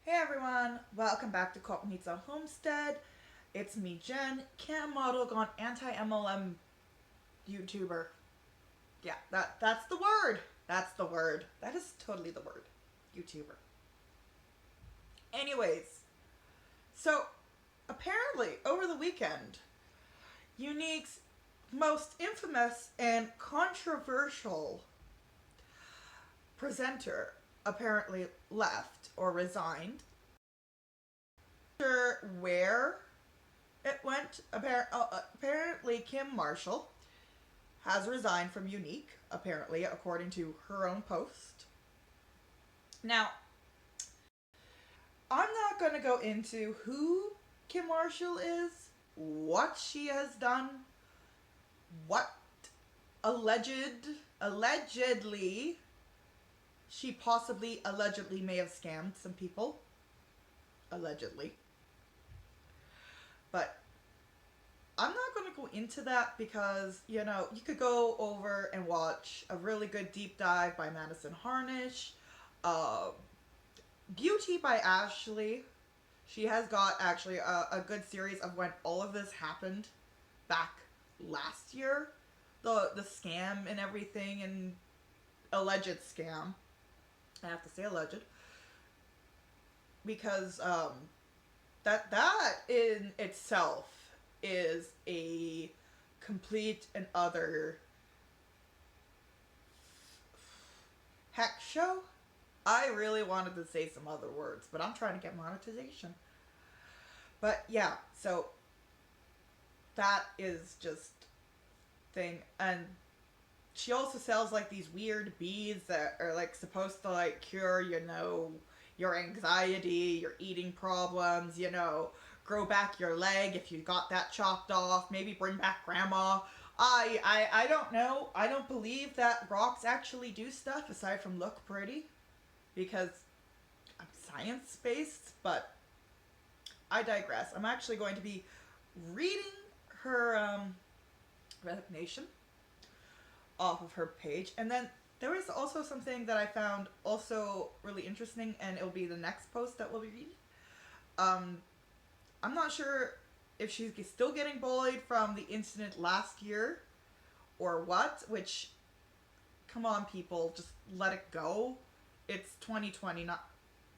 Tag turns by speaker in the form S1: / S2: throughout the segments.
S1: Hey everyone, welcome back to Kopnitsa Homestead. It's me, Jen, cam model gone anti-MLM YouTuber. Yeah, that's the word. That's the word. That is totally the word. YouTuber. Anyways, so apparently over the weekend, Younique's most infamous and controversial presenter apparently left or resigned. Sure where it went. Apparently Kim Marshall has resigned from Younique, apparently, according to her own post. Now, I'm not going to go into who Kim Marshall is, what she has done, what allegedly she possibly allegedly may have scammed some people. Allegedly. But I'm not going to go into that because, you could go over and watch a really good deep dive by Madison Harnish. Beautea by Ashlee. She has got actually a good series of when all of this happened back last year. The scam and everything, and alleged scam. I have to say alleged. Because that in itself is a complete and utter heck show. I really wanted to say some other words, but I'm trying to get monetization. But yeah, so that is just thing. And she also sells like these weird beads that are like supposed to like cure, your anxiety, your eating problems, grow back your leg if you got that chopped off, maybe bring back grandma. I don't know. I don't believe that rocks actually do stuff aside from look pretty, because I'm science-based, but I digress. I'm actually going to be reading her resignation off of her page, and then there is also something that I found also really interesting, and it'll be the next post that we'll be reading. I'm not sure if she's still getting bullied from the incident last year or what, which, come on people, just let it go. It's 2020, not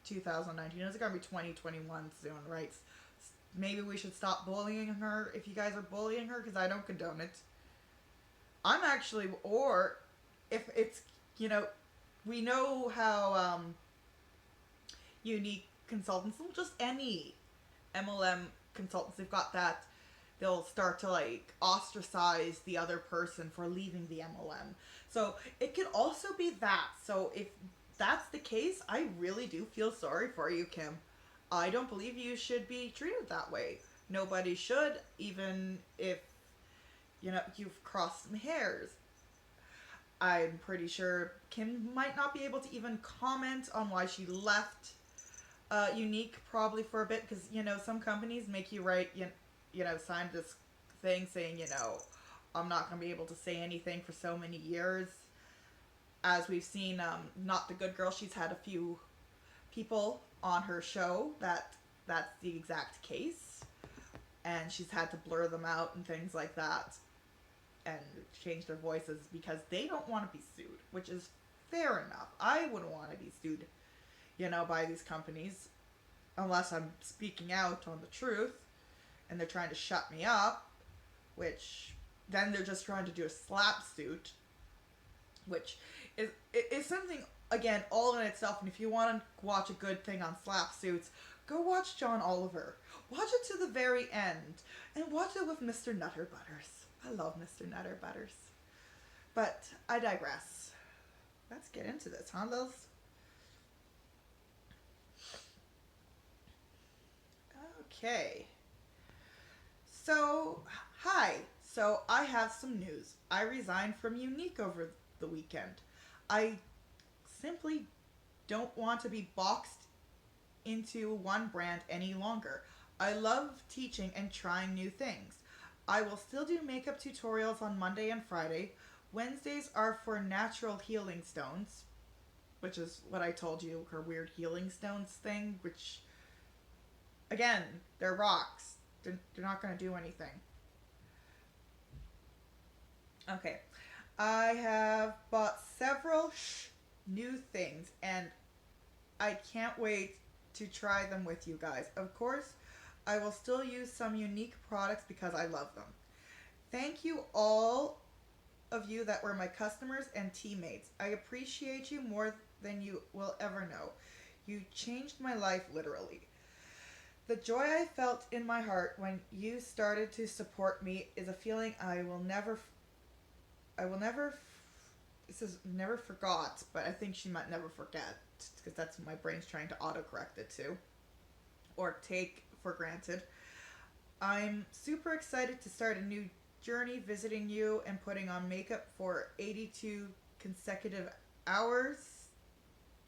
S1: 2019. It's going to be 2021 soon, right? Maybe we should stop bullying her if you guys are bullying her, because I don't condone it. I'm actually, or if it's, we know how Younique consultants, just any MLM consultants, they've got that, they'll start to like ostracize the other person for leaving the MLM. So it could also be that. So if that's the case, I really do feel sorry for you, Kim. I don't believe you should be treated that way. Nobody should, even if, you've crossed some hairs. I'm pretty sure Kim might not be able to even comment on why she left Younique probably for a bit, because, some companies make you write, sign this thing saying, I'm not going to be able to say anything for so many years. As we've seen, Not the Good Girl, she's had a few people on her show that's the exact case, and she's had to blur them out and things like that and change their voices because they don't want to be sued, which is fair enough. I wouldn't want to be sued, by these companies unless I'm speaking out on the truth and they're trying to shut me up, which then they're just trying to do a slap suit, which is something, again, all in itself. And if you want to watch a good thing on slap suits, go watch John Oliver. Watch it to the very end, and watch it with Mr. Nutter Butters. I love Mr. Nutter Butters. But I digress. Let's get into this, huh, Lils? Okay. So, hi. So, I have some news. I resigned from Younique over the weekend. I simply don't want to be boxed into one brand any longer. I love teaching and trying new things. I will still do makeup tutorials on Monday and Friday. Wednesdays are for natural healing stones. which is what I told you, her weird healing stones thing, which, again, they're rocks. They're not going to do anything. Okay. I have bought several new things, and I can't wait to try them with you guys. Of course, I will still use some Younique products because I love them. Thank you all of you that were my customers and teammates. I appreciate you more than you will ever know. You changed my life literally. The joy I felt in my heart when you started to support me is a feeling I will never it says never forgot, but I think she might never forget, because that's what my brain's trying to autocorrect it to, or take for granted. I'm super excited to start a new journey visiting you and putting on makeup for 82 consecutive hours.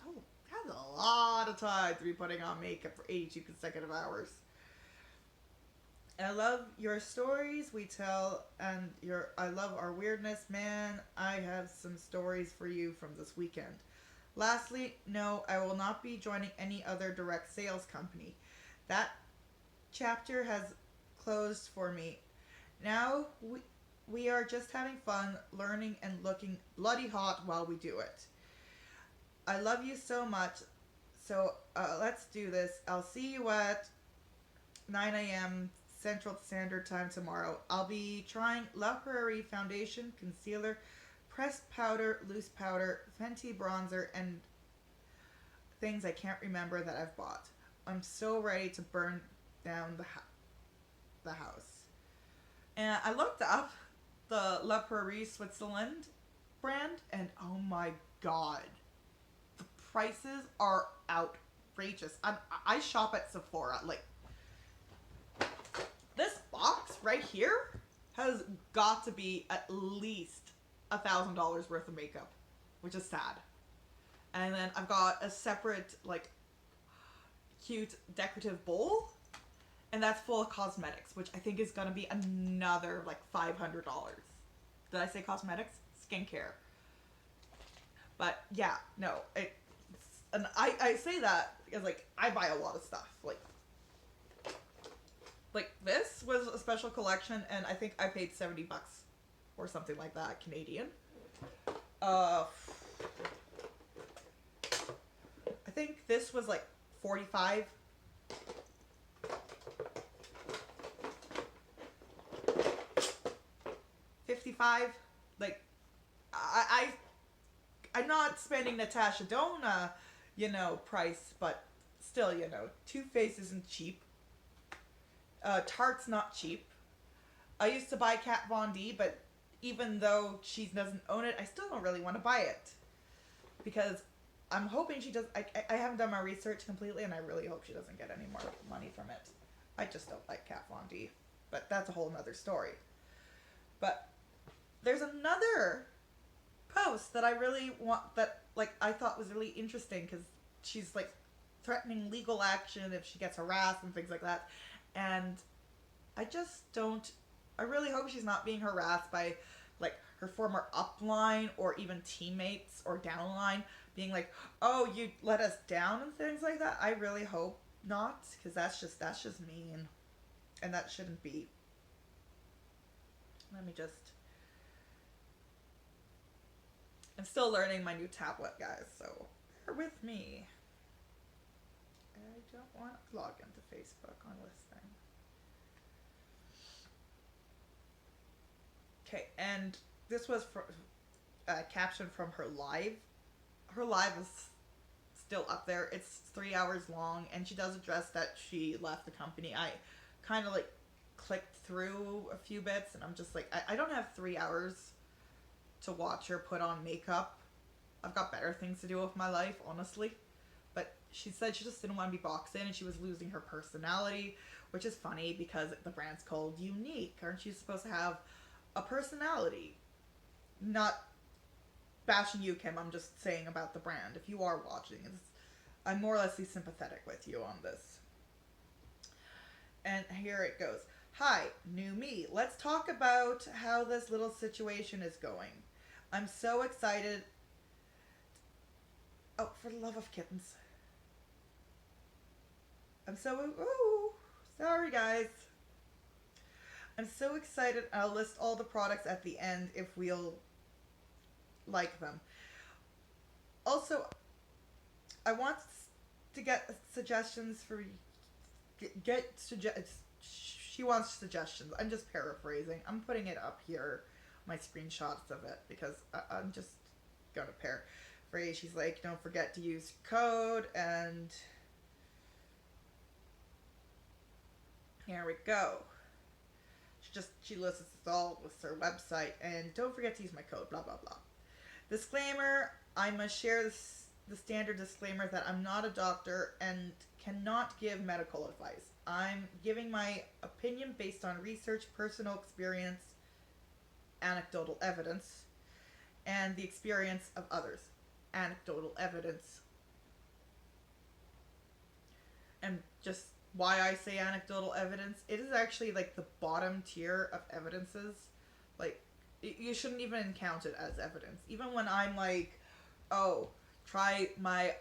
S1: Oh, that's a lot of time to be putting on makeup for 82 consecutive hours. I love your stories we tell, and I love our weirdness, man. I have some stories for you from this weekend. Lastly, no, I will not be joining any other direct sales company. That chapter has closed for me. Now we are just having fun, learning, and looking bloody hot while we do it. I love you so much. So let's do this. I'll see you at 9 a.m. Central Standard Time tomorrow. I'll be trying La Prairie Foundation, Concealer, Pressed Powder, Loose Powder, Fenty Bronzer, and things I can't remember that I've bought. I'm so ready to burn down the house. And I looked up the La Prairie Switzerland brand, and oh my god, the prices are outrageous. I shop at Sephora. Like, this box right here has got to be at least $1,000 worth of makeup, which is sad. And then I've got a separate, like, cute decorative bowl, and that's full of cosmetics, which I think is going to be another, like, $500. Did I say cosmetics? Skincare. But, yeah, no. And I say that because, like, I buy a lot of stuff. Like, this was a special collection, and I think I paid $70 or something like that, Canadian. I think this was, like, 45. $55. Like, I'm not spending Natasha Dona, price, but still, Too Faced isn't cheap. Tarte's not cheap. I used to buy Kat Von D, but even though she doesn't own it, I still don't really want to buy it. Because I'm hoping she does. I haven't done my research completely, and I really hope she doesn't get any more money from it. I just don't like Kat Von D. But that's a whole nother story. But there's another post that I really want, that, like, I thought was really interesting, because she's, like, threatening legal action if she gets harassed and things like that. And I really hope she's not being harassed by, like, her former upline or even teammates or downline being like, oh, you let us down and things like that. I really hope not, because that's just mean, and that shouldn't be. I'm still learning my new tablet, guys, so bear with me. I don't want to log into Facebook on this thing. Okay, and this was a caption from her live. Her live is still up there. It's 3 hours long, and she does address that she left the company. I kind of, like, clicked through a few bits, and I'm just like, I don't have 3 hours to watch her put on makeup. I've got better things to do with my life, honestly. But she said she just didn't want to be boxed in, and she was losing her personality, which is funny because the brand's called Younique. Aren't you supposed to have a personality? Not bashing you, Kim. I'm just saying about the brand. If you are watching, I'm more or less sympathetic with you on this. And here it goes. Hi, new me. Let's talk about how this little situation is going. I'm so excited. Oh, for the love of kittens. I'm so... Ooh, sorry, guys. I'm so excited. I'll list all the products at the end if we'll like them. Also, I want to get suggestions for... She wants suggestions. I'm just paraphrasing. I'm putting it up here, my screenshots of it, because I'm just going to paraphrase. She's like, don't forget to use code, and here we go. She lists it all with her website, and don't forget to use my code, blah, blah, blah. Disclaimer, I must share the standard disclaimer that I'm not a doctor and cannot give medical advice. I'm giving my opinion based on research, personal experience, anecdotal evidence, and the experience of others. Anecdotal evidence. And just why I say anecdotal evidence, it is actually like the bottom tier of evidences. Like, you shouldn't even count it as evidence. Even when I'm like, oh, try my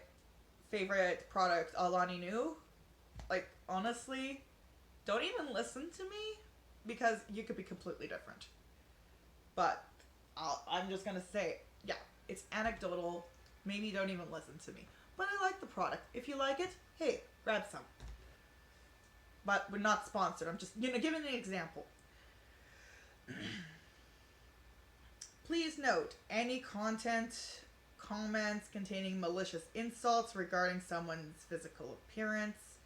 S1: favorite product, Alani Nu. Like, honestly, don't even listen to me, because you could be completely different. But I'm just going to say, yeah, it's anecdotal. Maybe don't even listen to me. But I like the product. If you like it, hey, grab some. But we're not sponsored. I'm just, giving an example. Please note, any content, comments containing malicious insults regarding someone's physical appearance,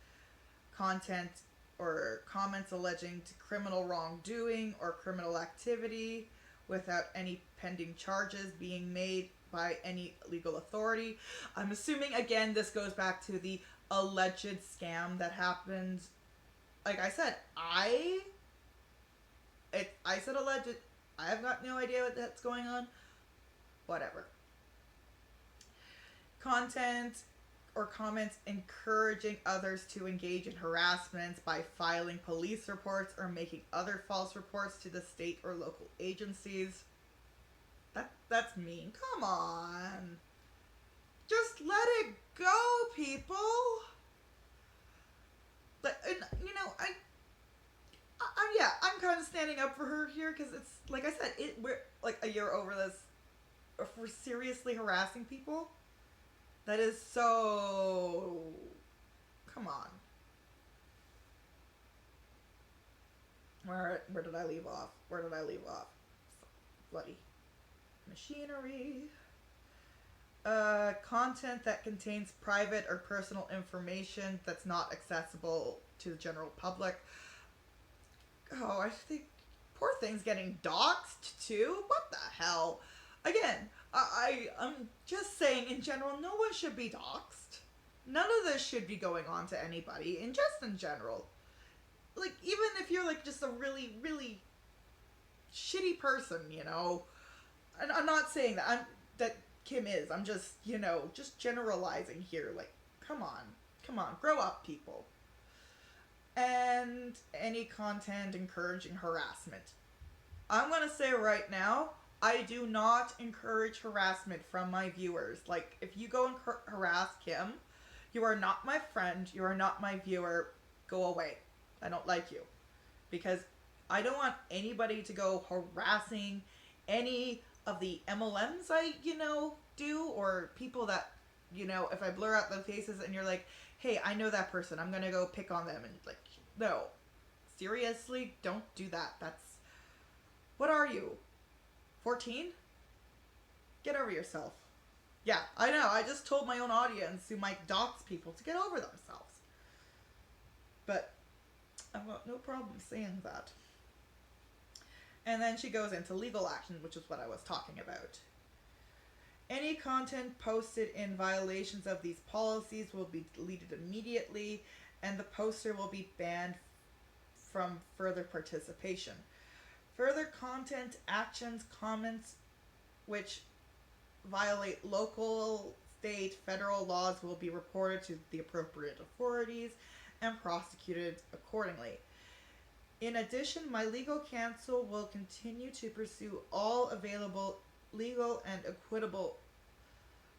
S1: content or comments alleging to criminal wrongdoing or criminal activity without any pending charges being made by any legal authority. I'm assuming, again, this goes back to the alleged scam that happened. Like I said, I said alleged. I have got no idea what that's going on. Whatever. Content or comments encouraging others to engage in harassment by filing police reports or making other false reports to the state or local agencies. That's mean. Come on. Just let it go, people. But, I'm kind of standing up for her here, because it's, like I said, we're like a year over this. If we're seriously harassing people, that is so... Come on. Where did I leave off? Bloody machinery. Content that contains private or personal information that's not accessible to the general public. Oh, I think poor thing's getting doxxed too. What the hell? Again, I'm just saying, in general, no one should be doxxed. None of this should be going on to anybody, and just in general. Like, even if you're, like, just a really, really shitty person, And I'm not saying that Kim is. I'm just, just generalizing here. Like, come on, grow up, people. And any content encouraging harassment. I'm going to say right now, I do not encourage harassment from my viewers. Like, if you go and harass Kim, you are not my friend, you are not my viewer, go away. I don't like you. Because I don't want anybody to go harassing any of the MLMs I, do, or people that, if I blur out the faces and you're like, hey, I know that person, I'm gonna go pick on them, and like, no. Seriously, don't do that. What are you? 14? Get over yourself. Yeah, I know, I just told my own audience who might dox people to get over themselves. But I've got no problem saying that. And then she goes into legal action, which is what I was talking about. Any content posted in violations of these policies will be deleted immediately, and the poster will be banned from further participation. Further content, actions, comments which violate local, state, federal laws will be reported to the appropriate authorities and prosecuted accordingly. In addition, my legal counsel will continue to pursue all available legal and equitable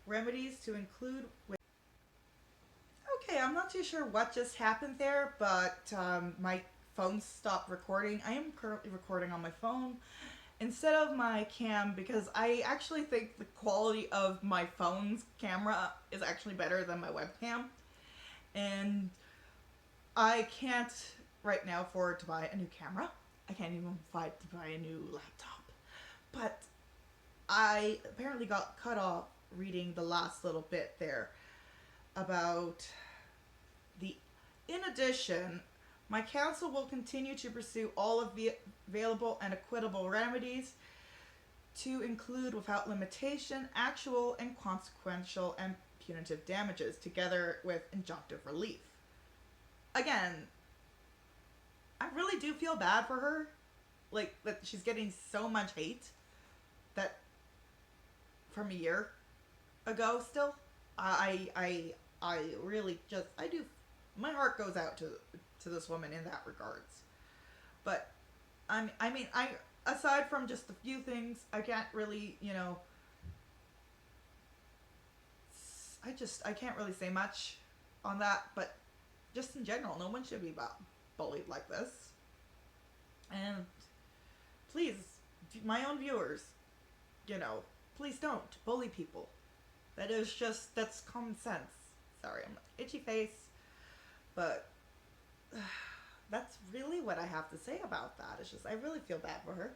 S1: remedies to include with... Okay, I'm not too sure what just happened there, but my phone stopped recording. I am currently recording on my phone instead of my cam because I actually think the quality of my phone's camera is actually better than my webcam. And I can't right now afford to buy a new camera. I can't even afford to buy a new laptop. But I apparently got cut off reading the last little bit there about the... In addition, my counsel will continue to pursue all of the available and equitable remedies to include, without limitation, actual and consequential and punitive damages, together with injunctive relief. Again, I really do feel bad for her. Like, that she's getting so much hate that from a year ago still. I really just, I do, my heart goes out to this woman in that regards. But, I mean, aside from just a few things, I can't really, you know, I can't really say much on that, but just in general, no one should be bullied like this. And please, my own viewers, you know, please don't bully people. That's common sense. Sorry, I'm itchy face, but that's really what I have to say about that. It's just, I really feel bad for her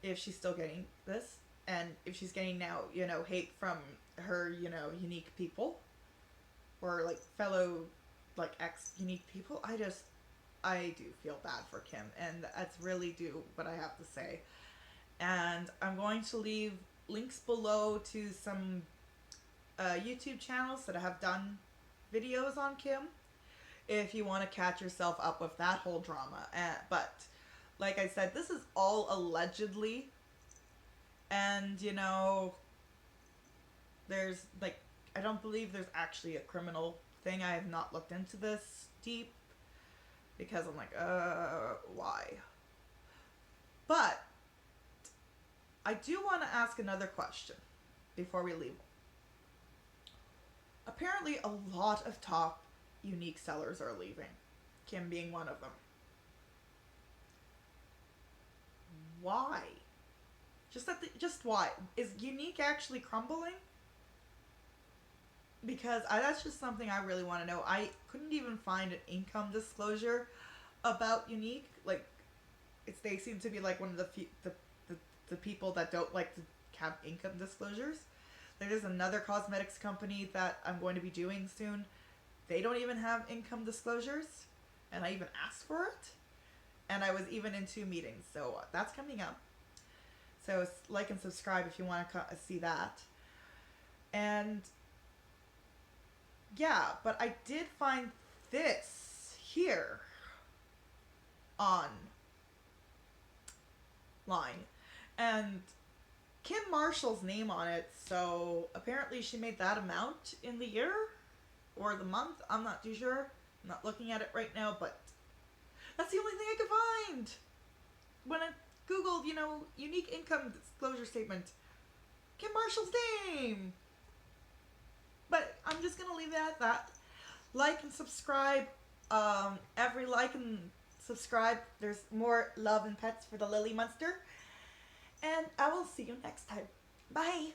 S1: if she's still getting this, and if she's getting now, you know, hate from her, you know, Younique people, or like fellow, like ex-Younique people. I do feel bad for Kim, and that's really do what I have to say. And I'm going to leave links below to some YouTube channels that have done videos on Kim, if you want to catch yourself up with that whole drama. But like I said, this is all allegedly, and you know, there's like, I don't believe there's actually a criminal thing. I have not looked into this deep because I'm like, why? But I do want to ask another question before we leave. Apparently a lot of top Younique sellers are leaving, Kim being one of them. Why? Just why? Is Younique actually crumbling? Because that's just something I really want to know. I couldn't even find an income disclosure about Younique. Like, they seem to be like one of the people that don't like to have income disclosures. There's another cosmetics company that I'm going to be doing soon. They don't even have income disclosures, and I even asked for it, and I was even in 2 meetings, so that's coming up. So like and subscribe if you want to see that. And yeah, but I did find this here online, and Kim Marshall's name on it, so apparently she made that amount in the year or the month. I'm not too sure. I'm not looking at it right now, but that's the only thing I could find when I googled, you know, Younique income disclosure statement. Kim Marshall's name. But I'm just gonna leave it at that. Like and subscribe. Every like and subscribe, there's more love and pets for the Lily Monster. And I will see you next time. Bye.